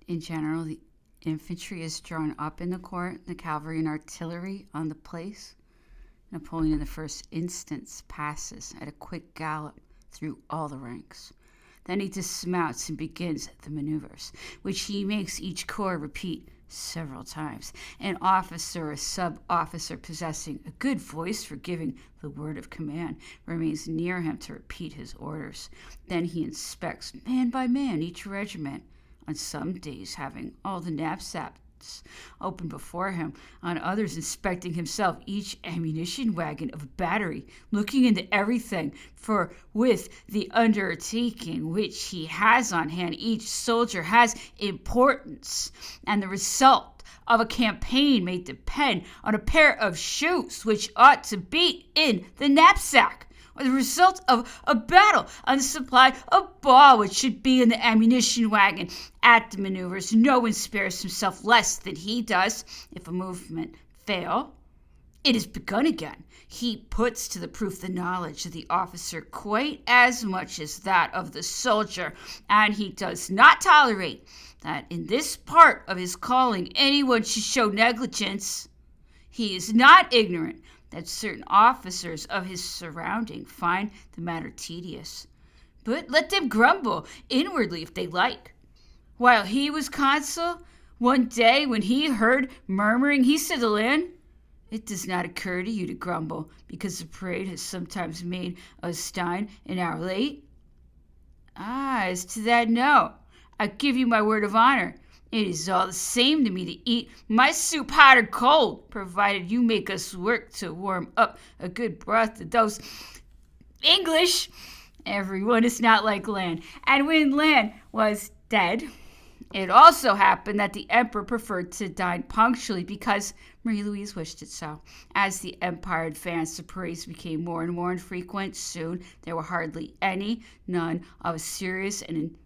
In general, the infantry is drawn up in the court, the cavalry and artillery on the place. Napoleon, in the first instance, passes at a quick gallop through all the ranks. Then he dismounts and begins the maneuvers, which he makes each corps repeat several times. An officer or sub-officer possessing a good voice for giving the word of command remains near him to repeat his orders. Then he inspects man by man each regiment, on some days having all the knapsacks open before him, on others inspecting himself each ammunition wagon of a battery, looking into everything, for with the undertaking which he has on hand, each soldier has importance, and the result of a campaign may depend on a pair of shoes which ought to be in the knapsack, or the result of a battle on the supply of ball which should be in the ammunition wagon. At the maneuvers, no one spares himself less than he does. If a movement fail, it is begun again. He puts to the proof the knowledge of the officer quite as much as that of the soldier, and he does not tolerate that in this part of his calling anyone should show negligence. He is not ignorant that certain officers of his surrounding find the matter tedious, but let them grumble inwardly if they like. While he was consul, one day when he heard murmuring, he said to Land, "It does not occur to you to grumble because the parade has sometimes made us dine an hour late?" "Ah, as to that, no. I give you my word of honor. It is all the same to me to eat my soup hot or cold, provided you make us work to warm up a good broth to those English. Everyone is not like Land." And when Land was dead, it also happened that the emperor preferred to dine punctually because Marie Louise wished it so. As the empire advanced, the parades became more and more infrequent. Soon there were hardly any, none of a serious and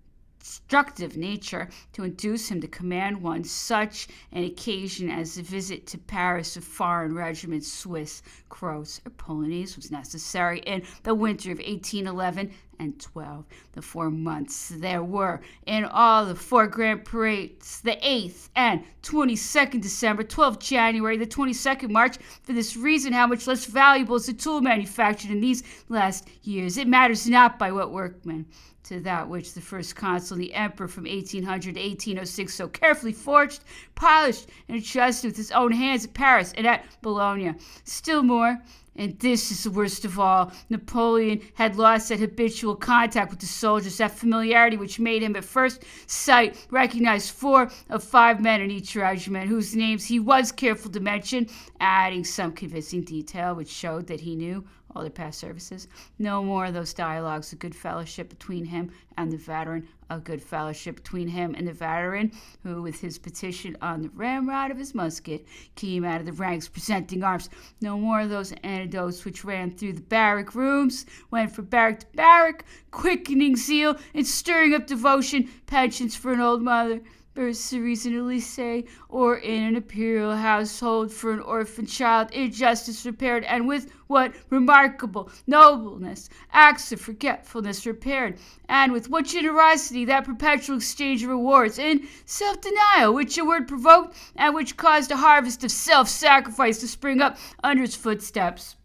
instructive nature to induce him to command one. Such an occasion as a visit to Paris of foreign regiments, Swiss, Croats, or Polonaise was necessary in the winter of 1811 and 12. The 4 months there were in all the 4 grand parades, the 8th and 22nd December, 12th January, the 22nd March. For this reason, how much less valuable is the tool manufactured in these last years. It matters not by what workmen, to that which the first consul, the emperor, from 1800 to 1806, so carefully forged, polished, and adjusted with his own hands at Paris and at Bologna. Still more, and this is the worst of all, Napoleon had lost that habitual contact with the soldiers, that familiarity which made him at first sight recognize 4 of 5 men in each regiment, whose names he was careful to mention, adding some convincing detail which showed that he knew all their past services. No more of those dialogues of good fellowship between him and the veteran, a good fellowship between him and the veteran, who, with his petition on the ramrod of his musket, came out of the ranks presenting arms. No more of those anecdotes which ran through the barrack rooms, went from barrack to barrack, quickening zeal and stirring up devotion, pensions for an old mother, bursaries in Elysee, or in an imperial household for an orphan child, injustice repaired, and with what remarkable nobleness acts of forgetfulness repaired, and with what generosity that perpetual exchange of rewards in self-denial which a word provoked, and which caused a harvest of self-sacrifice to spring up under its footsteps.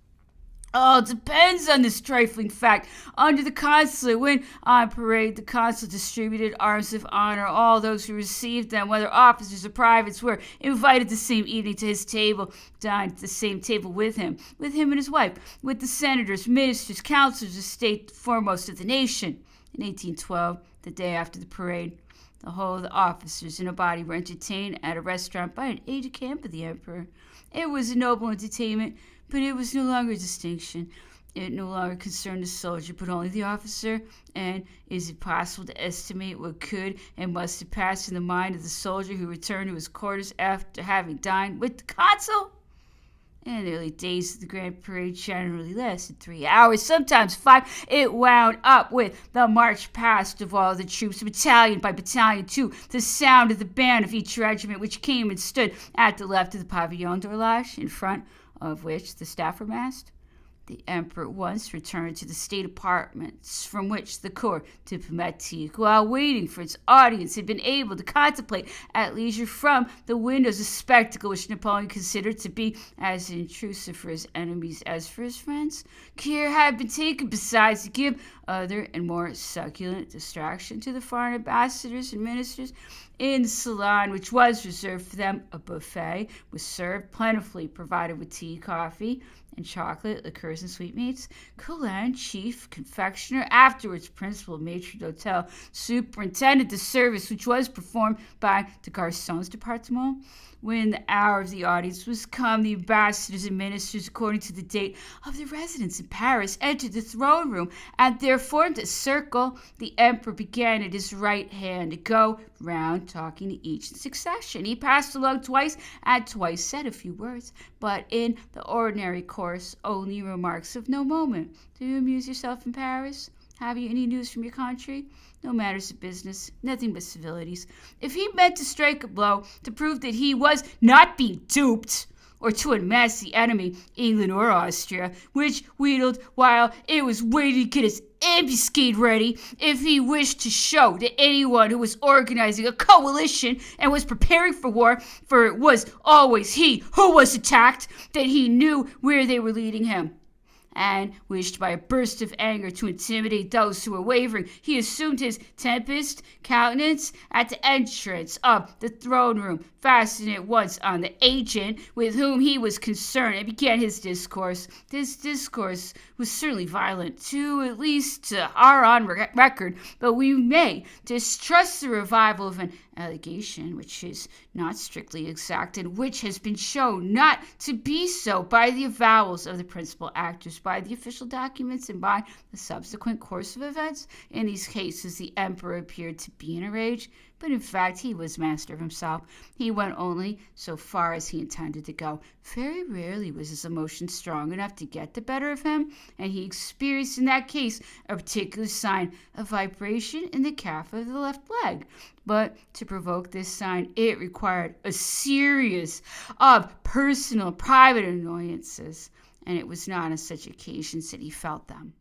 All depends on this trifling fact. Under the consulate, when on parade, the consul distributed arms of honor. All those who received them, whether officers or privates, were invited the same evening to his table, dined at the same table with him and his wife, with the senators, ministers, councilors of state, the foremost of the nation. In 1812, the day after the parade, the whole of the officers in a body were entertained at a restaurant by an aide-de-camp of the emperor. It was a noble entertainment, but it was no longer a distinction. It no longer concerned the soldier, but only the officer. And is it possible to estimate what could and must have passed in the mind of the soldier who returned to his quarters after having dined with the consul? In the early days of the grand parade generally lasted 3 hours, sometimes 5. It wound up with the march past of all the troops, battalion by battalion, to the sound of the band of each regiment, which came and stood at the left of the pavillon d'horloge, in front of which the staff were massed. The emperor at once returned to the state apartments from which the corps diplomatique, while waiting for its audience, had been able to contemplate at leisure from the windows a spectacle which Napoleon considered to be as intrusive for his enemies as for his friends. Care had been taken, besides, to give other and more succulent distraction to the foreign ambassadors and ministers. In the salon, which was reserved for them, a buffet was served, plentifully provided with tea, coffee, and chocolate, liqueurs, and sweetmeats. Coulin, chief confectioner, afterwards principal maitre d'hotel, superintended the service, which was performed by the garçons département. When the hour of the audience was come, the ambassadors and ministers, according to the date of their residence in Paris, entered the throne room, and there formed a circle. The emperor began at his right hand to go round, talking to each in succession. He passed along twice, and twice said a few words, but in the ordinary course only remarks of no moment. Do you amuse yourself in Paris? Have you any news from your country? No matters of business, nothing but civilities. If he meant to strike a blow to prove that he was not being duped, or to unmask the enemy, England or Austria, which wheedled while it was waiting to get its ambuscade ready, if he wished to show to anyone who was organizing a coalition and was preparing for war, for it was always he who was attacked, that he knew where they were leading him, and wished by a burst of anger to intimidate those who were wavering, he assumed his tempest countenance at the entrance of the throne room, fastened at once on the agent with whom he was concerned, and began his discourse. This discourse was certainly violent, at least to our own record, but we may distrust the revival of an allegation which is not strictly exact, and which has been shown not to be so by the avowals of the principal actors, by the official documents, and by the subsequent course of events. In these cases, the emperor appeared to be in a rage, but in fact he was master of himself. He went only so far as he intended to go. Very rarely was his emotion strong enough to get the better of him, and he experienced in that case a particular sign of vibration in the calf of the left leg. But to provoke this sign, it required a series of personal, private annoyances, and it was not on such occasions that he felt them.